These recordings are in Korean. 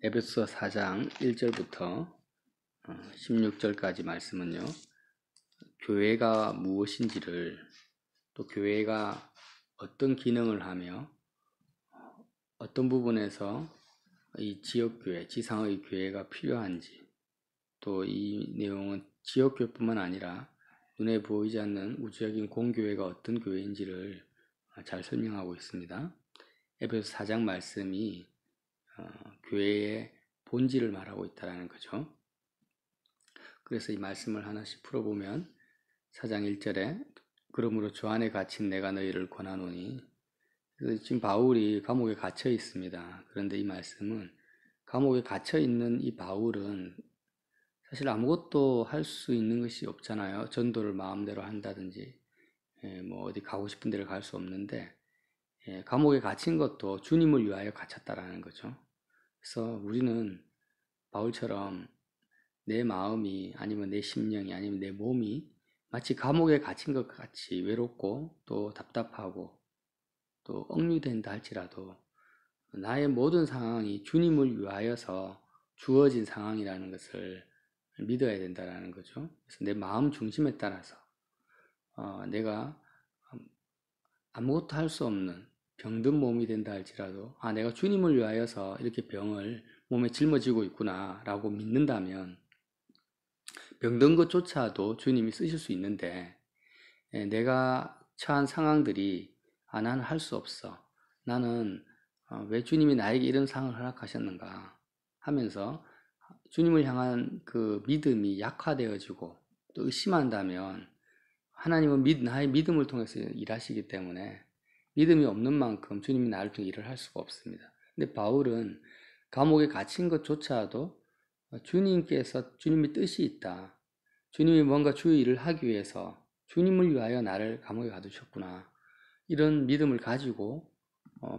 에베소서 4장 1절부터 16절까지 말씀은요, 교회가 무엇인지를, 또 교회가 어떤 기능을 하며 어떤 부분에서 이 지역교회, 지상의 교회가 필요한지, 또 이 내용은 지역교회뿐만 아니라 눈에 보이지 않는 우주적인 공교회가 어떤 교회인지를 잘 설명하고 있습니다. 에베소 4장 말씀이 교회의 본질을 말하고 있다는 거죠. 그래서 이 말씀을 하나씩 풀어보면 4장 1절에 그러므로 주 안에 갇힌 내가 너희를 권하노니, 지금 바울이 감옥에 갇혀 있습니다. 그런데 이 말씀은 감옥에 갇혀 있는 이 바울은 사실 아무것도 할 수 있는 것이 없잖아요. 전도를 마음대로 한다든지 뭐 어디 가고 싶은 데를 갈 수 없는데, 감옥에 갇힌 것도 주님을 위하여 갇혔다라는 거죠. 그래서 우리는 바울처럼 내 마음이, 아니면 내 심령이, 아니면 내 몸이 마치 감옥에 갇힌 것 같이 외롭고 또 답답하고 또 억류된다 할지라도 나의 모든 상황이 주님을 위하여서 주어진 상황이라는 것을 믿어야 된다는 거죠. 그래서 내 마음 중심에 따라서 내가 아무것도 할 수 없는 병든 몸이 된다 할지라도 내가 주님을 위하여서 이렇게 병을 몸에 짊어지고 있구나 라고 믿는다면 병든 것조차도 주님이 쓰실 수 있는데, 내가 처한 상황들이 나는 할 수 없어, 나는 왜 주님이 나에게 이런 상황을 허락하셨는가 하면서 주님을 향한 그 믿음이 약화되어지고 또 의심한다면, 하나님은 나의 믿음을 통해서 일하시기 때문에 믿음이 없는 만큼 주님이 나를 통해 일을 할 수가 없습니다. 근데 바울은 감옥에 갇힌 것조차도 주님의 뜻이 있다, 주님이 뭔가 주의 일을 하기 위해서 주님을 위하여 나를 감옥에 가두셨구나, 이런 믿음을 가지고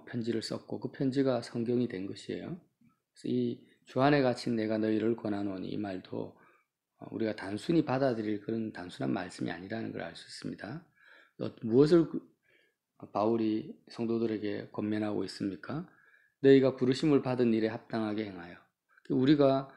편지를 썼고, 그 편지가 성경이 된 것이에요. 그래서 이 주 안에 갇힌 내가 너희를 권하노니, 이 말도 우리가 단순히 받아들일 그런 단순한 말씀이 아니라는 걸 알 수 있습니다. 무엇을 바울이 성도들에게 권면하고 있습니까? 너희가 부르심을 받은 일에 합당하게 행하여. 우리가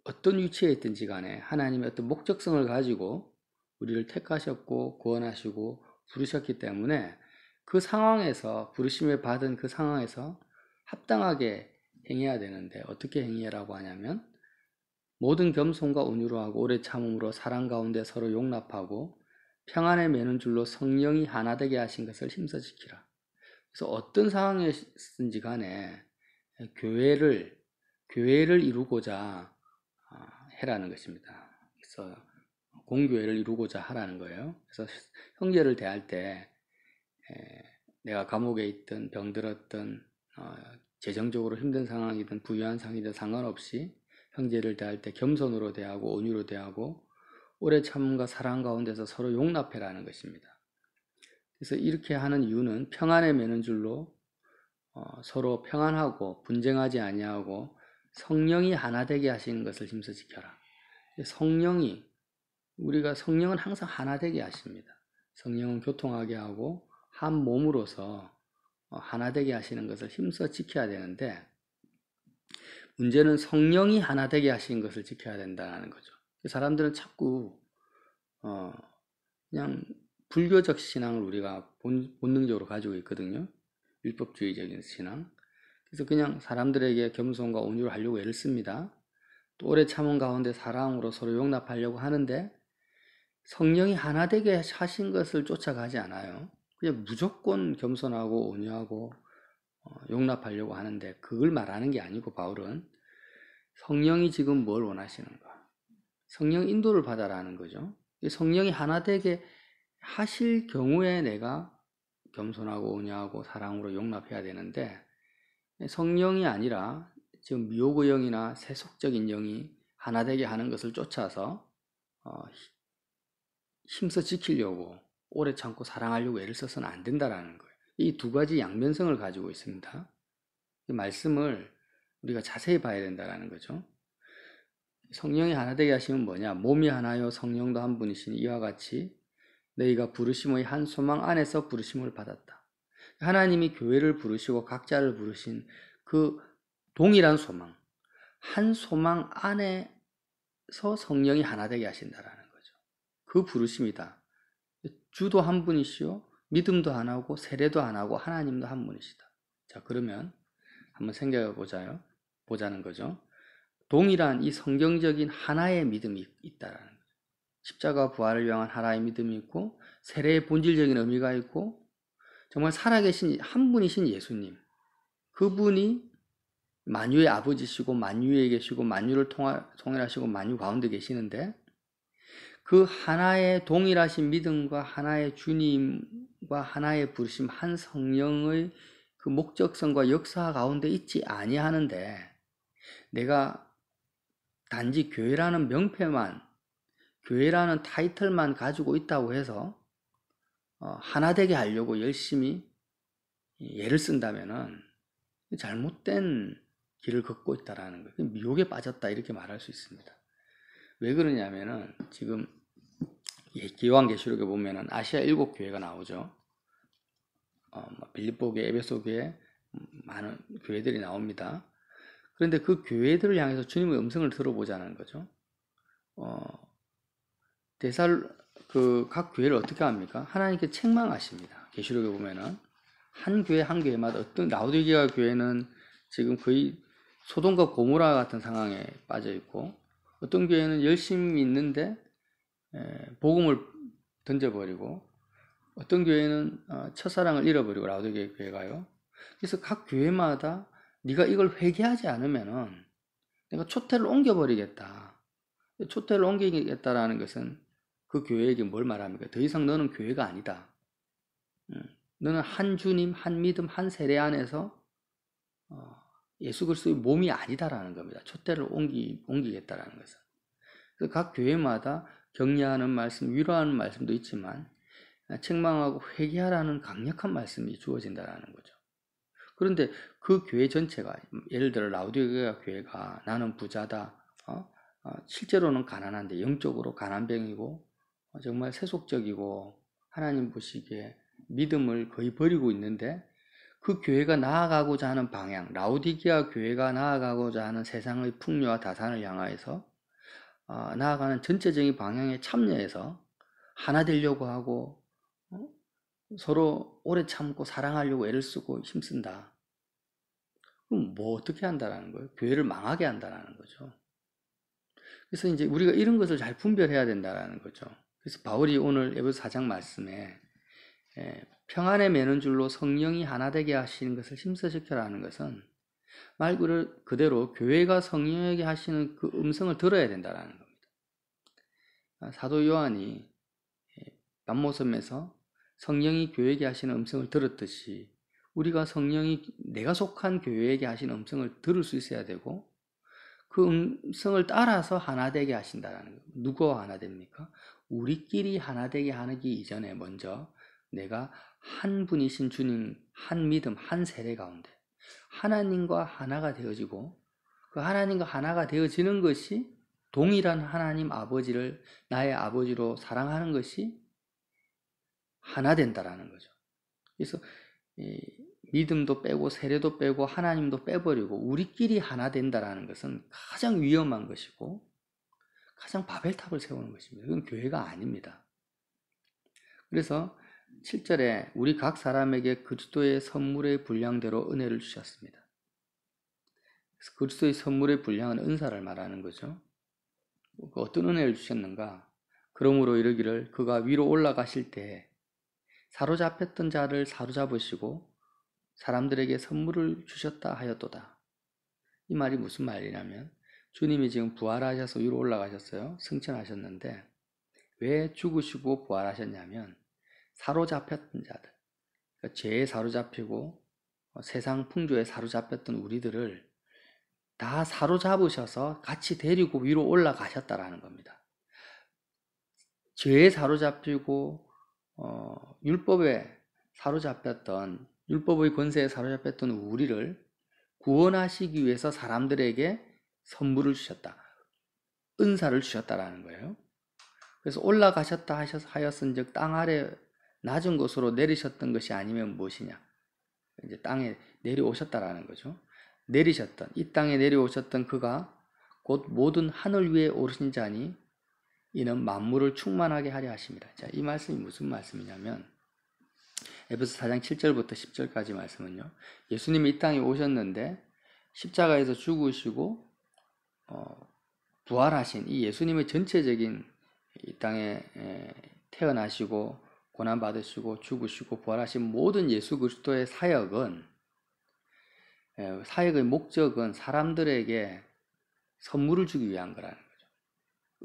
어떤 위치에 있든지 간에 하나님의 어떤 목적성을 가지고 우리를 택하셨고 구원하시고 부르셨기 때문에, 그 상황에서, 부르심을 받은 그 상황에서 합당하게 행해야 되는데, 어떻게 행해라고 하냐면 모든 겸손과 온유로 하고 오래 참음으로 사랑 가운데 서로 용납하고 평안에 매는 줄로 성령이 하나 되게 하신 것을 힘써 지키라. 그래서 어떤 상황이든지 간에 교회를 이루고자 해라는 것입니다. 그래서 공교회를 이루고자 하라는 거예요. 그래서 형제를 대할 때 내가 감옥에 있든 병들었든 재정적으로 힘든 상황이든 부유한 상황이든 상관없이 형제를 대할 때 겸손으로 대하고 온유로 대하고 오래 참음과 사랑 가운데서 서로 용납해라는 것입니다. 그래서 이렇게 하는 이유는 평안에 매는 줄로 서로 평안하고 분쟁하지 아니하고 성령이 하나 되게 하시는 것을 힘써 지켜라. 우리가 성령은 항상 하나 되게 하십니다. 성령은 교통하게 하고 한 몸으로서 하나 되게 하시는 것을 힘써 지켜야 되는데, 문제는 성령이 하나 되게 하신 것을 지켜야 된다는 거죠. 사람들은 자꾸 그냥 불교적 신앙을 우리가 본능적으로 가지고 있거든요. 율법주의적인 신앙. 그래서 그냥 사람들에게 겸손과 온유를 하려고 애를 씁니다. 또 오래 참은 가운데 사랑으로 서로 용납하려고 하는데, 성령이 하나 되게 하신 것을 쫓아가지 않아요. 그냥 무조건 겸손하고 온유하고 용납하려고 하는데, 그걸 말하는 게 아니고 바울은 성령이 지금 뭘 원하시는가, 성령 인도를 받아라는 거죠. 성령이 하나 되게 하실 경우에 내가 겸손하고 온유하고 사랑으로 용납해야 되는데, 성령이 아니라 지금 미혹의 영이나 세속적인 영이 하나 되게 하는 것을 쫓아서 힘써 지키려고 오래 참고 사랑하려고 애를 써서는 안 된다라는 거예요. 이 두 가지 양면성을 가지고 있습니다. 이 말씀을 우리가 자세히 봐야 된다는 거죠. 성령이 하나 되게 하시면 뭐냐? 몸이 하나요 성령도 한 분이시니 이와 같이 너희가 부르심의 한 소망 안에서 부르심을 받았다. 하나님이 교회를 부르시고 각자를 부르신 그 동일한 소망, 한 소망 안에서 성령이 하나 되게 하신다라는 거죠. 그 부르심이다. 주도 한 분이시요, 믿음도 하나고 세례도 하나고 하나님도 한 분이시다. 자, 그러면 한번 생각해 보자는 거죠. 동일한 이 성경적인 하나의 믿음이 있다라는 거죠. 십자가 부활을 위한 하나의 믿음이 있고, 세례의 본질적인 의미가 있고, 정말 살아계신 한 분이신 예수님, 그분이 만유의 아버지시고 만유에 계시고 만유를 통일하시고 만유 가운데 계시는데, 그 하나의 동일하신 믿음과 하나의 주님과 하나의 부르심, 한 성령의 그 목적성과 역사 가운데 있지 아니하는데, 내가 단지 교회라는 명패만, 교회라는 타이틀만 가지고 있다고 해서 하나 되게 하려고 열심히 애를 쓴다면은 잘못된 길을 걷고 있다라는 거예요. 미혹에 빠졌다 이렇게 말할 수 있습니다. 왜 그러냐면은 지금 기요한계시록에 보면은 아시아 7교회가 나오죠. 빌립보 교회, 에베소 교회, 많은 교회들이 나옵니다. 그런데 그 교회들을 향해서 주님의 음성을 들어보자는 거죠. 각 교회를 어떻게 합니까? 하나님께 책망하십니다. 계시록에 보면은 한 교회 한 교회마다 어떤 라오디게아 교회는 지금 거의 소돔과 고모라 같은 상황에 빠져 있고, 어떤 교회는 열심히 있는데 복음을 던져버리고, 어떤 교회는 첫사랑을 잃어버리고, 라오디게아 교회가요. 그래서 각 교회마다 네가 이걸 회개하지 않으면은 내가 촛대를 옮겨버리겠다. 촛대를 옮기겠다라는 것은 그 교회에게 뭘 말합니까? 더 이상 너는 교회가 아니다. 너는 한 주님, 한 믿음, 한 세례 안에서 예수 그리스도의 몸이 아니다라는 겁니다. 촛대를 옮기겠다라는 것은. 그래서 각 교회마다 격려하는 말씀, 위로하는 말씀도 있지만 책망하고 회개하라는 강력한 말씀이 주어진다라는 거죠. 그런데 그 교회 전체가, 예를 들어 라오디게아 교회가 나는 부자다, 실제로는 가난한데 영적으로 가난뱅이고 정말 세속적이고 하나님 보시기에 믿음을 거의 버리고 있는데, 그 교회가 나아가고자 하는 방향, 라오디게아 교회가 나아가고자 하는 세상의 풍요와 다산을 향하여서 나아가는 전체적인 방향에 참여해서 하나 되려고 하고 서로 오래 참고 사랑하려고 애를 쓰고 힘쓴다. 그럼 뭐 어떻게 한다라는 거예요? 교회를 망하게 한다라는 거죠. 그래서 이제 우리가 이런 것을 잘 분별해야 된다라는 거죠. 그래서 바울이 오늘 에베소 4장 말씀에 평안에 매는 줄로 성령이 하나 되게 하시는 것을 힘써시켜라는 것은 말 그대로 교회가 성령에게 하시는 그 음성을 들어야 된다라는 겁니다. 사도 요한이 밤모섬에서 성령이 교회에게 하시는 음성을 들었듯이 우리가 성령이 내가 속한 교회에게 하시는 음성을 들을 수 있어야 되고, 그 음성을 따라서 하나 되게 하신다는 거예요. 누구와 하나 됩니까? 우리끼리 하나 되게 하기 이전에 먼저 내가 한 분이신 주님, 한 믿음, 한 세례 가운데 하나님과 하나가 되어지고, 그 하나님과 하나가 되어지는 것이 동일한 하나님 아버지를 나의 아버지로 사랑하는 것이 하나 된다라는 거죠. 그래서 믿음도 빼고 세례도 빼고 하나님도 빼버리고 우리끼리 하나 된다라는 것은 가장 위험한 것이고 가장 바벨탑을 세우는 것입니다. 그건 교회가 아닙니다. 그래서 7절에 우리 각 사람에게 그리스도의 선물의 분량대로 은혜를 주셨습니다. 그래서 그리스도의 선물의 분량은 은사를 말하는 거죠. 어떤 은혜를 주셨는가? 그러므로 이르기를 그가 위로 올라가실 때 사로잡혔던 자를 사로잡으시고 사람들에게 선물을 주셨다 하였도다. 이 말이 무슨 말이냐면 주님이 지금 부활하셔서 위로 올라가셨어요. 승천하셨는데 왜 죽으시고 부활하셨냐면 사로잡혔던 자들, 그러니까 죄에 사로잡히고 세상 풍조에 사로잡혔던 우리들을 다 사로잡으셔서 같이 데리고 위로 올라가셨다라는 겁니다. 죄에 사로잡히고 율법에 사로잡혔던, 율법의 권세에 사로잡혔던 우리를 구원하시기 위해서 사람들에게 선물을 주셨다. 은사를 주셨다라는 거예요. 그래서 올라가셨다 하였은즉 땅 아래 낮은 곳으로 내리셨던 것이 아니면 무엇이냐? 이제 땅에 내려오셨다라는 거죠. 내리셨던, 이 땅에 내려오셨던 그가 곧 모든 하늘 위에 오르신 자니 이는 만물을 충만하게 하려 하십니다. 자, 이 말씀이 무슨 말씀이냐면 에베소 4장 7절부터 10절까지 말씀은요, 예수님이 이 땅에 오셨는데 십자가에서 죽으시고 부활하신 이 예수님의 전체적인 이 땅에 태어나시고 고난받으시고 죽으시고 부활하신 모든 예수 그리스도의 사역의 목적은 사람들에게 선물을 주기 위한 거라는 거죠.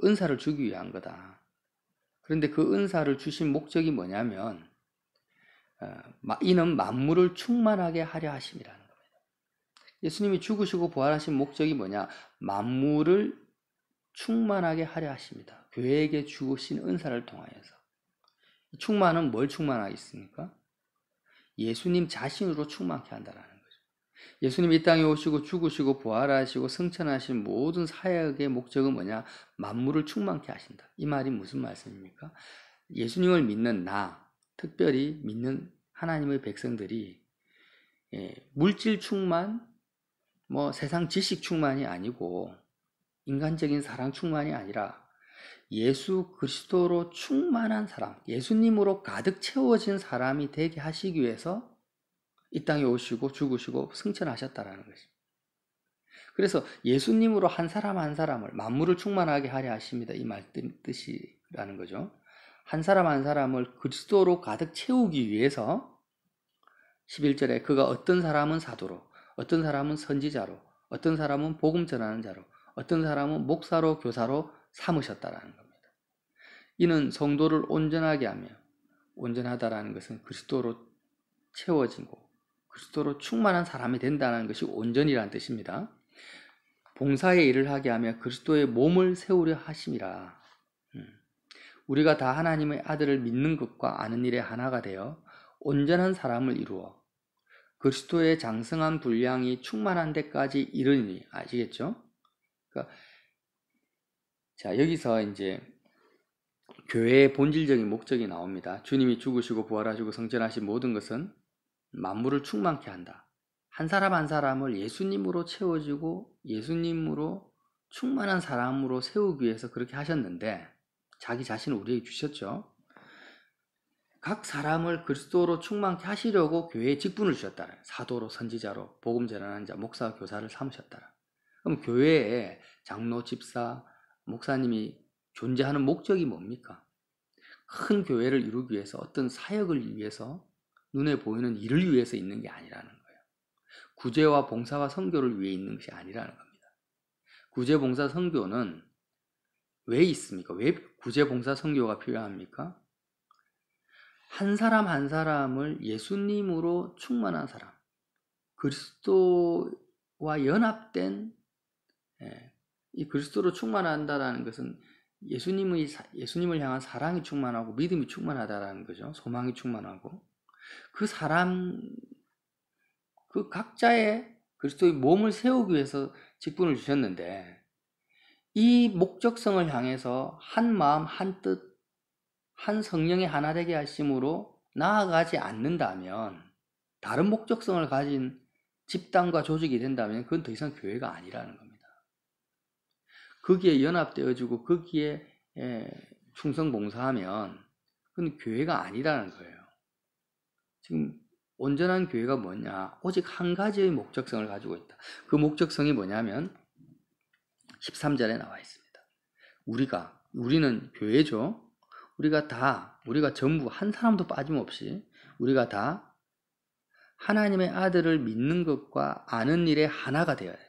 은사를 주기 위한 거다. 그런데 그 은사를 주신 목적이 뭐냐면 이는 만물을 충만하게 하려 하심이라는 겁니다. 예수님이 죽으시고 부활하신 목적이 뭐냐? 만물을 충만하게 하려 하십니다. 교회에게 주신 은사를 통하여서. 충만은 뭘 충만하겠습니까? 예수님 자신으로 충만케 한다라는 거죠. 예수님이 이 땅에 오시고 죽으시고 부활하시고 승천하신 모든 사역의 목적은 뭐냐? 만물을 충만케 하신다. 이 말이 무슨 말씀입니까? 예수님을 믿는 특별히 믿는 하나님의 백성들이 물질 충만, 세상 지식 충만이 아니고 인간적인 사랑 충만이 아니라 예수 그리스도로 충만한 사람, 예수님으로 가득 채워진 사람이 되게 하시기 위해서 이 땅에 오시고 죽으시고 승천하셨다라는 것입니다. 그래서 예수님으로 한 사람 한 사람을 만물을 충만하게 하려 하십니다. 이 말 뜻이라는 거죠. 한 사람 한 사람을 그리스도로 가득 채우기 위해서 11절에 그가 어떤 사람은 사도로, 어떤 사람은 선지자로, 어떤 사람은 복음 전하는 자로, 어떤 사람은 목사로 교사로 삼으셨다라는 겁니다. 이는 성도를 온전하게 하며, 온전하다라는 것은 그리스도로 채워지고 그리스도로 충만한 사람이 된다는 것이 온전이라는 뜻입니다. 봉사의 일을 하게 하며 그리스도의 몸을 세우려 하심이라. 우리가 다 하나님의 아들을 믿는 것과 아는 일에 하나가 되어 온전한 사람을 이루어 그리스도의 장성한 분량이 충만한 데까지 이르니. 아시겠죠? 그러니까 자, 여기서 이제 교회의 본질적인 목적이 나옵니다. 주님이 죽으시고 부활하시고 성천하신 모든 것은 만물을 충만케 한다. 한 사람 한 사람을 예수님으로 채워지고 예수님으로 충만한 사람으로 세우기 위해서 그렇게 하셨는데 자기 자신을 우리에게 주셨죠. 각 사람을 그리스도로 충만케 하시려고 교회에 직분을 주셨다. 사도로, 선지자로, 복음 전하는 자, 목사, 교사를 삼으셨다. 그럼 교회에 장로, 집사, 목사님이 존재하는 목적이 뭡니까? 큰 교회를 이루기 위해서 어떤 사역을 위해서 눈에 보이는 일을 위해서 있는 게 아니라는 거예요. 구제와 봉사와 선교를 위해 있는 것이 아니라는 겁니다. 구제, 봉사, 선교는 왜 있습니까? 왜 구제, 봉사, 선교가 필요합니까? 한 사람 한 사람을 예수님으로 충만한 사람, 그리스도와 연합된 이 그리스도로 충만한다라는 것은 예수님을 향한 사랑이 충만하고 믿음이 충만하다라는 거죠. 소망이 충만하고 그 사람 그 각자의 그리스도의 몸을 세우기 위해서 직분을 주셨는데 이 목적성을 향해서 한 마음 한 뜻 한 성령의 하나 되게 하심으로 나아가지 않는다면 다른 목적성을 가진 집단과 조직이 된다면 그건 더 이상 교회가 아니라는 겁니다. 거기에 연합되어지고 거기에 충성봉사하면 그건 교회가 아니라는 거예요. 지금 온전한 교회가 뭐냐? 오직 한 가지의 목적성을 가지고 있다. 그 목적성이 뭐냐면 13절에 나와 있습니다. 우리는 교회죠. 우리가 전부 한 사람도 빠짐없이 우리가 다 하나님의 아들을 믿는 것과 아는 일에 하나가 되어야 해요.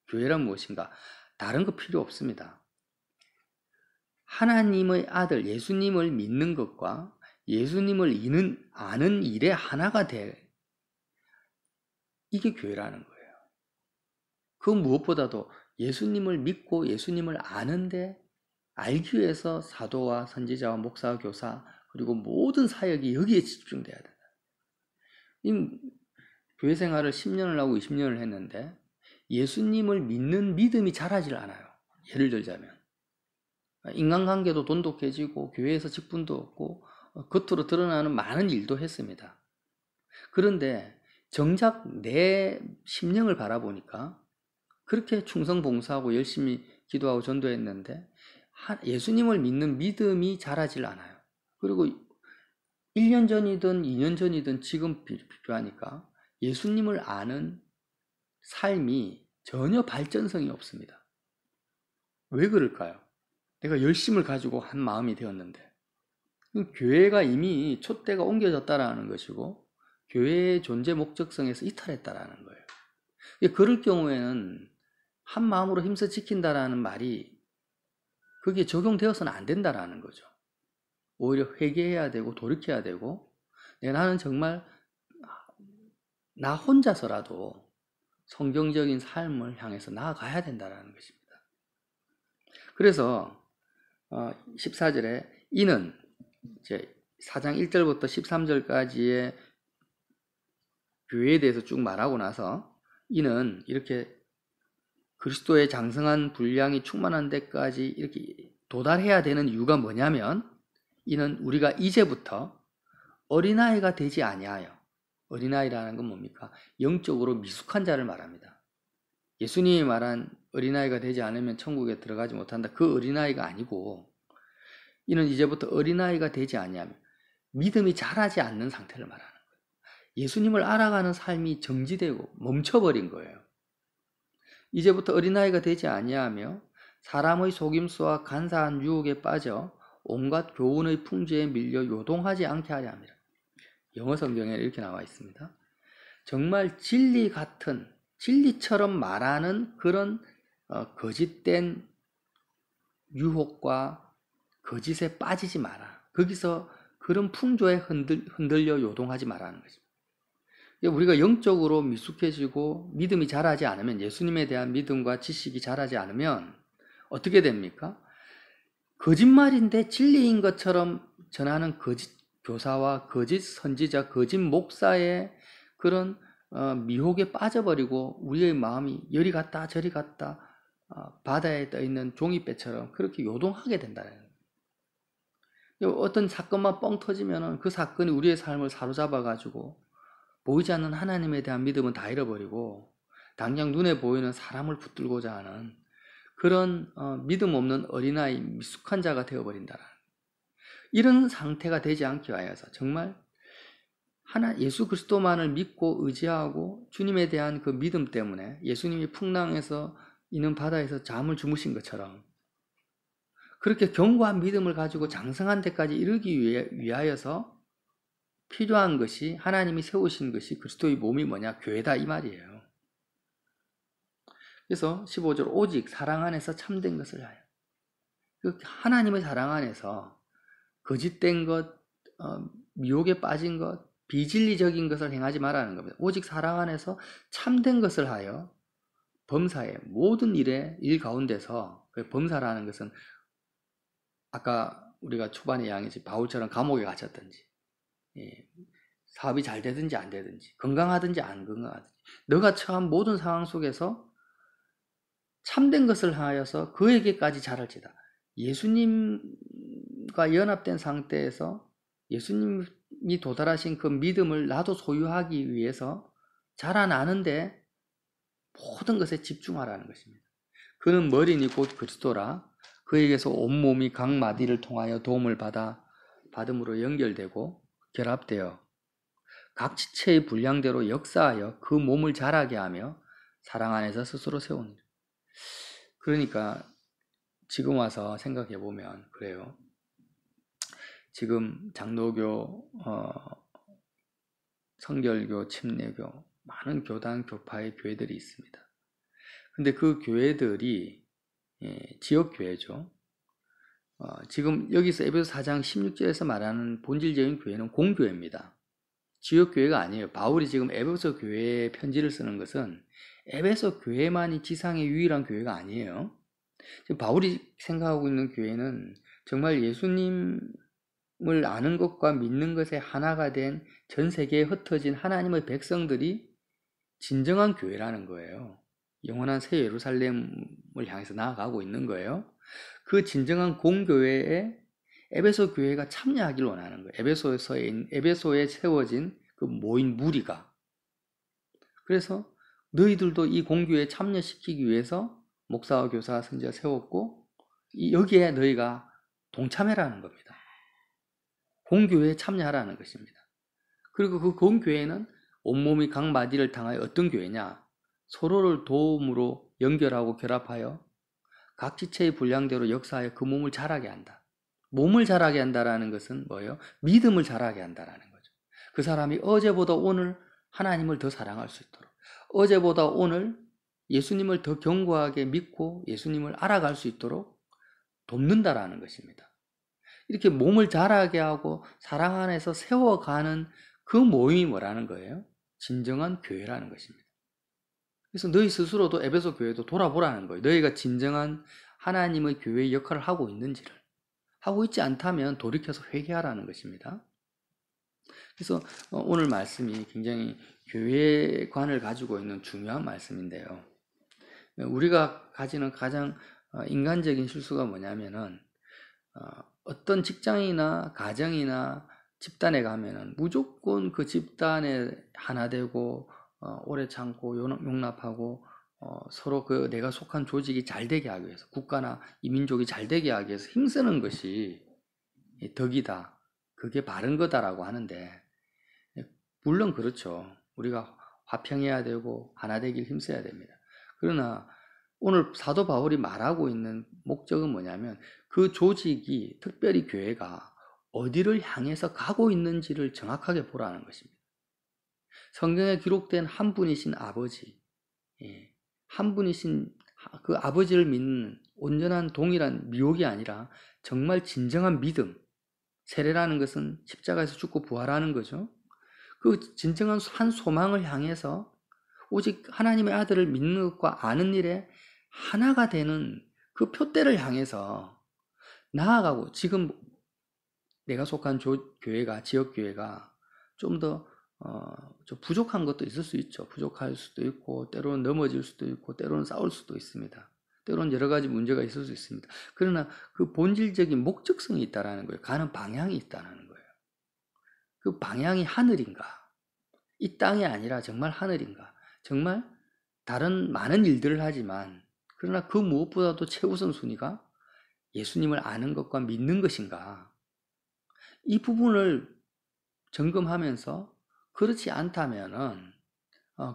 교회란 무엇인가? 다른 거 필요 없습니다. 하나님의 아들 예수님을 믿는 것과 예수님을 아는 일에 하나가 돼. 이게 교회라는 거예요. 그 무엇보다도 예수님을 믿고 예수님을 아는데 알기 위해서 사도와 선지자와 목사와 교사 그리고 모든 사역이 여기에 집중돼야 된다. 이 교회 생활을 10년을 하고 20년을 했는데 예수님을 믿는 믿음이 자라질 않아요. 예를 들자면 인간관계도 돈독해지고 교회에서 직분도 얻고 겉으로 드러나는 많은 일도 했습니다. 그런데 정작 내 심령을 바라보니까 그렇게 충성봉사하고 열심히 기도하고 전도했는데 예수님을 믿는 믿음이 자라질 않아요. 그리고 1년 전이든 2년 전이든 지금 비교하니까 예수님을 아는 삶이 전혀 발전성이 없습니다. 왜 그럴까요? 내가 열심을 가지고 한 마음이 되었는데 교회가 이미 촛대가 옮겨졌다라는 것이고 교회의 존재 목적성에서 이탈했다라는 거예요. 그럴 경우에는 한 마음으로 힘써 지킨다라는 말이 그게 적용되어서는 안 된다라는 거죠. 오히려 회개해야 되고 돌이켜야 되고 나는 정말 나 혼자서라도 성경적인 삶을 향해서 나아가야 된다라는 것입니다. 그래서 14절에 이는 이제 4장 1절부터 13절까지의 교회에 대해서 쭉 말하고 나서 이는 이렇게 그리스도의 장성한 분량이 충만한 데까지 이렇게 도달해야 되는 이유가 뭐냐면 이는 우리가 이제부터 어린아이가 되지 아니하여, 어린아이라는 건 뭡니까? 영적으로 미숙한 자를 말합니다. 예수님이 말한 어린아이가 되지 않으면 천국에 들어가지 못한다. 그 어린아이가 아니고 이는 이제부터 어린아이가 되지 아니하며 믿음이 자라지 않는 상태를 말하는 거예요. 예수님을 알아가는 삶이 정지되고 멈춰버린 거예요. 이제부터 어린아이가 되지 아니하며 사람의 속임수와 간사한 유혹에 빠져 온갖 교훈의 풍조에 밀려 요동하지 않게 하려 합니다. 영어 성경에 이렇게 나와 있습니다. 정말 진리 같은, 진리처럼 말하는 그런 거짓된 유혹과 거짓에 빠지지 마라. 거기서 그런 풍조에 흔들려 요동하지 말라는 것입니다. 우리가 영적으로 미숙해지고 믿음이 자라지 않으면, 예수님에 대한 믿음과 지식이 자라지 않으면 어떻게 됩니까? 거짓말인데 진리인 것처럼 전하는 거짓 교사와 거짓 선지자, 거짓 목사의 그런 미혹에 빠져버리고 우리의 마음이 여리 갔다 저리 갔다 바다에 떠있는 종이배처럼 그렇게 요동하게 된다는 거예요. 어떤 사건만 뻥 터지면 그 사건이 우리의 삶을 사로잡아가지고 보이지 않는 하나님에 대한 믿음은 다 잃어버리고 당장 눈에 보이는 사람을 붙들고자 하는 그런 믿음 없는 어린아이 미숙한 자가 되어버린다라는, 이런 상태가 되지 않기 위하여서 정말 예수 그리스도만을 믿고 의지하고 주님에 대한 그 믿음 때문에 예수님이 풍랑에서 있는 바다에서 잠을 주무신 것처럼 그렇게 견고한 믿음을 가지고 장성한 데까지 이르기 위하여서 필요한 것이, 하나님이 세우신 것이 그리스도의 몸이 뭐냐? 교회다 이 말이에요. 그래서 15절 오직 사랑 안에서 참된 것을 하여, 하나님의 사랑 안에서 거짓된 것, 미혹에 빠진 것, 비진리적인 것을 행하지 말라는 겁니다. 오직 사랑 안에서 참된 것을 하여 범사의 모든 일 가운데서, 범사라는 것은 아까 우리가 초반에 이야기했지, 바울처럼 감옥에 갇혔든지 사업이 잘 되든지 안 되든지, 건강하든지 안 건강하든지, 너가 처한 모든 상황 속에서 참된 것을 하여서 그에게까지 자랄지다. 예수님과 연합된 상태에서 예수님이 도달하신 그 믿음을 나도 소유하기 위해서 자라나는데 모든 것에 집중하라는 것입니다. 그는 머리니 곧 그리스도라. 그에게서 온몸이 각 마디를 통하여 도움을 받음으로 연결되고 결합되어 각 지체의 분량대로 역사하여 그 몸을 자라게 하며 사랑 안에서 스스로 세우니라. 그러니까 지금 와서 생각해 보면 그래요. 지금 장로교, 성결교, 침례교, 많은 교단, 교파의 교회들이 있습니다. 근데 그 교회들이 지역교회죠. 지금 여기서 에베소 4장 16절에서 말하는 본질적인 교회는 공교회입니다. 지역교회가 아니에요. 바울이 지금 에베소 교회에 편지를 쓰는 것은 에베소 교회만이 지상의 유일한 교회가 아니에요. 지금 바울이 생각하고 있는 교회는 정말 예수님을 아는 것과 믿는 것에 하나가 된 전 세계에 흩어진 하나님의 백성들이 진정한 교회라는 거예요. 영원한 새 예루살렘을 향해서 나아가고 있는 거예요. 그 진정한 공교회에 에베소 교회가 참여하기를 원하는 거예요. 에베소에 세워진 그 모인 무리가. 그래서 너희들도 이 공교회에 참여시키기 위해서 목사와 교사와 선지자가 세웠고 여기에 너희가 동참해라는 겁니다. 공교회에 참여하라는 것입니다. 그리고 그 공교회는 온몸이 각 마디를 당하여 어떤 교회냐? 서로를 도움으로 연결하고 결합하여 각 지체의 분량대로 역사하여 그 몸을 자라게 한다. 몸을 자라게 한다라는 것은 뭐예요? 믿음을 자라게 한다라는 거죠. 그 사람이 어제보다 오늘 하나님을 더 사랑할 수 있도록, 어제보다 오늘 예수님을 더 견고하게 믿고 예수님을 알아갈 수 있도록 돕는다라는 것입니다. 이렇게 몸을 자라게 하고 사랑 안에서 세워가는 그 모임이 뭐라는 거예요? 진정한 교회라는 것입니다. 그래서 너희 스스로도 에베소 교회도 돌아보라는 거예요. 너희가 진정한 하나님의 교회의 역할을 하고 있는지를. 하고 있지 않다면 돌이켜서 회개하라는 것입니다. 그래서 오늘 말씀이 굉장히 교회관을 가지고 있는 중요한 말씀인데요. 우리가 가지는 가장 인간적인 실수가 뭐냐면은 어떤 직장이나 가정이나 집단에 가면은 무조건 그 집단에 하나 되고 오래 참고 용납하고 서로 그 내가 속한 조직이 잘 되게 하기 위해서, 국가나 이 민족이 잘 되게 하기 위해서 힘쓰는 것이 덕이다. 그게 바른 거다라고 하는데, 물론 그렇죠. 우리가 화평해야 되고 하나 되길 힘써야 됩니다. 그러나 오늘 사도 바울이 말하고 있는 목적은 뭐냐면 그 조직이, 특별히 교회가 어디를 향해서 가고 있는지를 정확하게 보라는 것입니다. 성경에 기록된 한 분이신 아버지, 한 분이신 그 아버지를 믿는 온전한 동일한 미혹이 아니라 정말 진정한 믿음, 세례라는 것은 십자가에서 죽고 부활하는 거죠. 그 진정한 한 소망을 향해서 오직 하나님의 아들을 믿는 것과 아는 일에 하나가 되는 그 표대를 향해서 나아가고, 지금 내가 속한 교회가, 지역교회가 좀 더 좀 부족한 것도 있을 수 있죠. 부족할 수도 있고, 때로는 넘어질 수도 있고, 때로는 싸울 수도 있습니다. 때로는 여러 가지 문제가 있을 수 있습니다. 그러나 그 본질적인 목적성이 있다는 거예요. 가는 방향이 있다는 거예요. 그 방향이 하늘인가? 이 땅이 아니라 정말 하늘인가? 정말 다른 많은 일들을 하지만, 그러나 그 무엇보다도 최우선순위가 예수님을 아는 것과 믿는 것인가? 이 부분을 점검하면서 그렇지 않다면은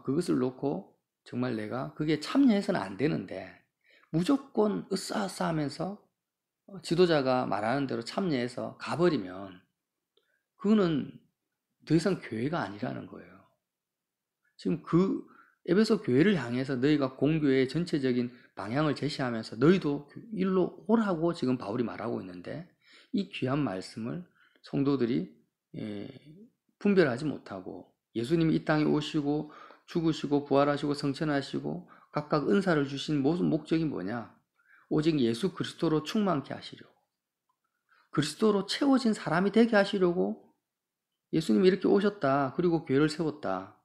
그것을 놓고 정말 내가 그게 참여해서는 안 되는데 무조건 으쌰으쌰 하면서 지도자가 말하는 대로 참여해서 가버리면 그거는 더 이상 교회가 아니라는 거예요. 지금 그 에베소 교회를 향해서 너희가 공교회의 전체적인 방향을 제시하면서 너희도 일로 오라고 지금 바울이 말하고 있는데, 이 귀한 말씀을 성도들이 분별하지 못하고, 예수님이 이 땅에 오시고 죽으시고 부활하시고 성천하시고 각각 은사를 주신 모든 목적이 뭐냐? 오직 예수 그리스도로 충만케 하시려고, 그리스도로 채워진 사람이 되게 하시려고 예수님이 이렇게 오셨다. 그리고 교회를 세웠다.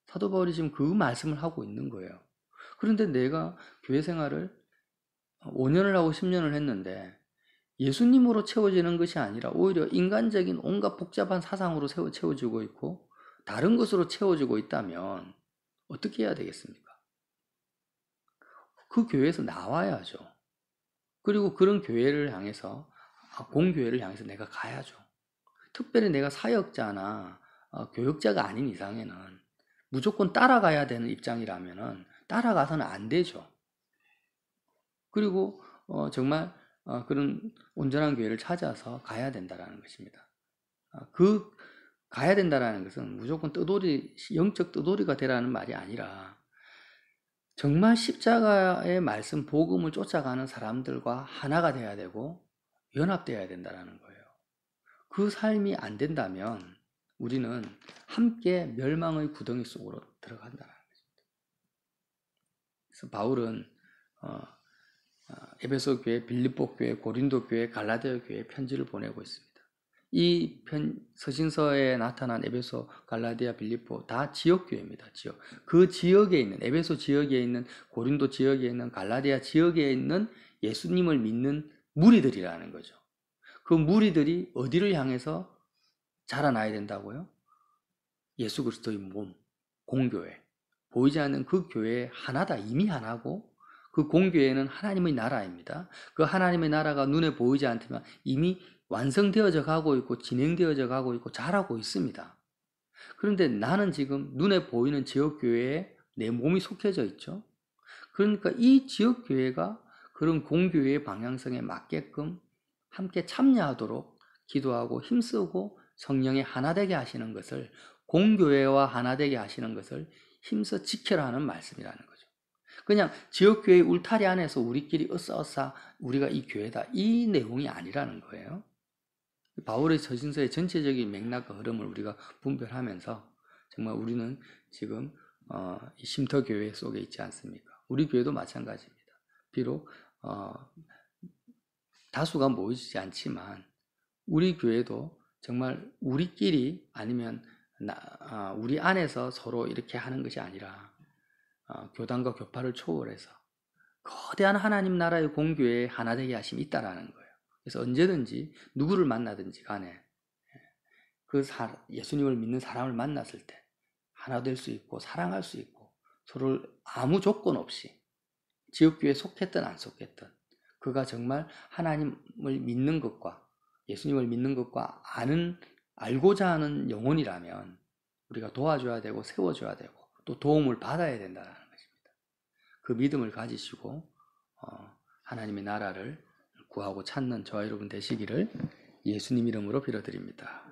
사도 바울이 지금 그 말씀을 하고 있는 거예요. 그런데 내가 교회 생활을 5년을 하고 10년을 했는데 예수님으로 채워지는 것이 아니라 오히려 인간적인 온갖 복잡한 사상으로 채워지고 있고 다른 것으로 채워지고 있다면 어떻게 해야 되겠습니까? 그 교회에서 나와야죠. 그리고 그런 교회를 향해서, 공교회를 향해서 내가 가야죠. 특별히 내가 사역자나 교역자가 아닌 이상에는 무조건 따라가야 되는 입장이라면 따라가서는 안 되죠. 그리고 정말 그런 온전한 교회를 찾아서 가야 된다는 것입니다. 그 가야 된다는 것은 무조건 영적 뜨돌이가 되라는 말이 아니라 정말 십자가의 말씀, 복음을 쫓아가는 사람들과 하나가 돼야 되고 연합되어야 된다는 거예요. 그 삶이 안 된다면 우리는 함께 멸망의 구덩이 속으로 들어간다는 것입니다. 그래서 바울은 에베소 교회, 빌립보 교회, 고린도 교회, 갈라디아 교회에 편지를 보내고 있습니다. 이 서신서에 나타난 에베소, 갈라디아, 빌립보 다 지역교회입니다. 지역. 그 지역에 있는, 에베소 지역에 있는, 고린도 지역에 있는, 갈라디아 지역에 있는 예수님을 믿는 무리들이라는 거죠. 그 무리들이 어디를 향해서 자라나야 된다고요? 예수 그리스도의 몸, 공교회. 보이지 않는 그 교회 하나다. 이미 하나고 그 공교회는 하나님의 나라입니다. 그 하나님의 나라가 눈에 보이지 않지만 이미 완성되어져 가고 있고 진행되어져 가고 있고 잘하고 있습니다. 그런데 나는 지금 눈에 보이는 지역교회에 내 몸이 속해져 있죠. 그러니까 이 지역교회가 그런 공교회의 방향성에 맞게끔 함께 참여하도록 기도하고 힘쓰고 성령의 하나 되게 하시는 것을, 공교회와 하나 되게 하시는 것을 힘써 지켜라 하는 말씀이라는 거죠. 그냥 지역교회 울타리 안에서 우리끼리 으쌰으쌰 우리가 이 교회다, 이 내용이 아니라는 거예요. 바울의 서신서의 전체적인 맥락과 흐름을 우리가 분별하면서 정말 우리는 지금 이 쉼터교회 속에 있지 않습니까? 우리 교회도 마찬가지입니다. 비록 다수가 모이지 않지만 우리 교회도 정말 우리끼리 아니면 우리 안에서 서로 이렇게 하는 것이 아니라 교단과 교파를 초월해서 거대한 하나님 나라의 공교회에 하나 되게 하심이 있다라는 거예요. 그래서 언제든지 누구를 만나든지 간에 예수님을 믿는 사람을 만났을 때 하나 될 수 있고 사랑할 수 있고 서로를 아무 조건 없이 지역교회에 속했든 안 속했든 그가 정말 하나님을 믿는 것과 예수님을 믿는 것과 알고자 하는 영혼이라면 우리가 도와줘야 되고 세워줘야 되고 또 도움을 받아야 된다는 것입니다. 그 믿음을 가지시고 하나님의 나라를 구하고 찾는 저와 여러분 되시기를 예수님 이름으로 빌어드립니다.